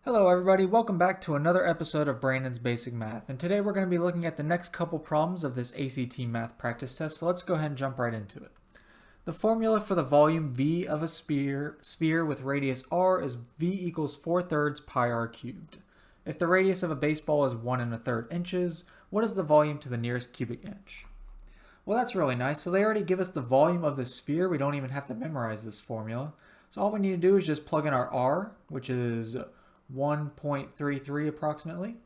Hello everybody, welcome back to another episode of Brandon's Basic Math, and today we're going to be looking at the next couple problems of this ACT math practice test, so let's go ahead and jump right into it. The formula for the volume V of a sphere with radius r is V equals 4/3 pi r cubed. If the radius of a baseball is 1 1/3 inches, what is the volume to the nearest cubic inch? Well, that's really nice. So they already give us the volume of the sphere. We don't even have to memorize this formula. So all we need to do is just plug in our r, which is 1.33 approximately.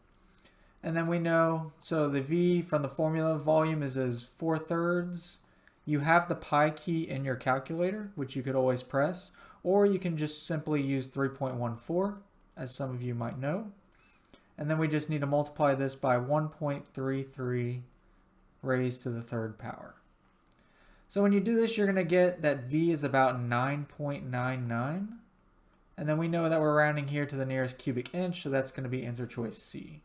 And then we know, so the V from the formula volume is as 4/3. You have the pi key in your calculator, which you could always press, or you can just simply use 3.14, as some of you might know. And then we just need to multiply this by 1.33 raised to the third power. So when you do this, you're going to get that V is about 9.99. And then we know that we're rounding here to the nearest cubic inch, so that's going to be answer choice C.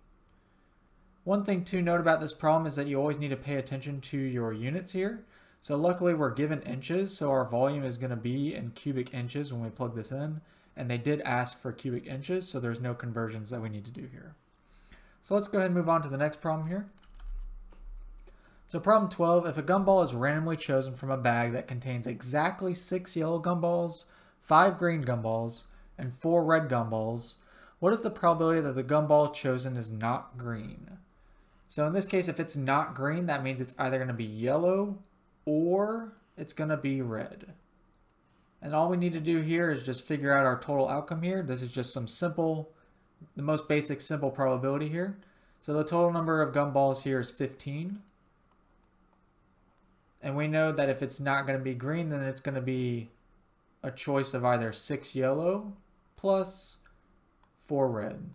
One thing to note about this problem is that you always need to pay attention to your units here. So luckily we're given inches, so our volume is going to be in cubic inches when we plug this in. And they did ask for cubic inches, so there's no conversions that we need to do here. So let's go ahead and move on to the next problem here. So problem 12, if a gumball is randomly chosen from a bag that contains exactly 6 yellow gumballs, 5 green gumballs, and 4 red gumballs, what is the probability that the gumball chosen is not green? So in this case, if it's not green, that means it's either going to be yellow or it's going to be red. And all we need to do here is just figure out our total outcome here. This is just some simple, the most basic simple probability here. So the total number of gumballs here is 15. And we know that if it's not going to be green, then it's going to be a choice of either 6 yellow plus 4 red.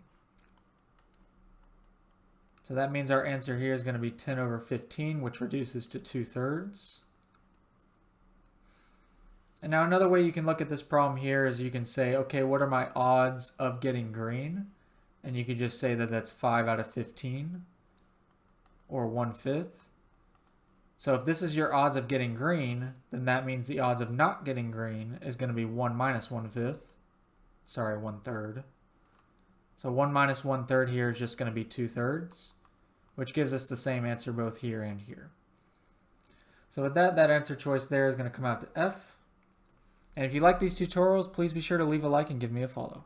So that means our answer here is going to be 10 over 15, which reduces to 2/3. And now another way you can look at this problem here is you can say, okay, what are my odds of getting green? And you can just say that that's 5 out of 15, or 1/5. So if this is your odds of getting green, then that means the odds of not getting green is going to be 1 minus 1/5. Sorry, 1/3. So 1 minus 1/3 here is just going to be 2/3, which gives us the same answer both here and here. So with that answer choice there is going to come out to F. And if you like these tutorials, please be sure to leave a like and give me a follow.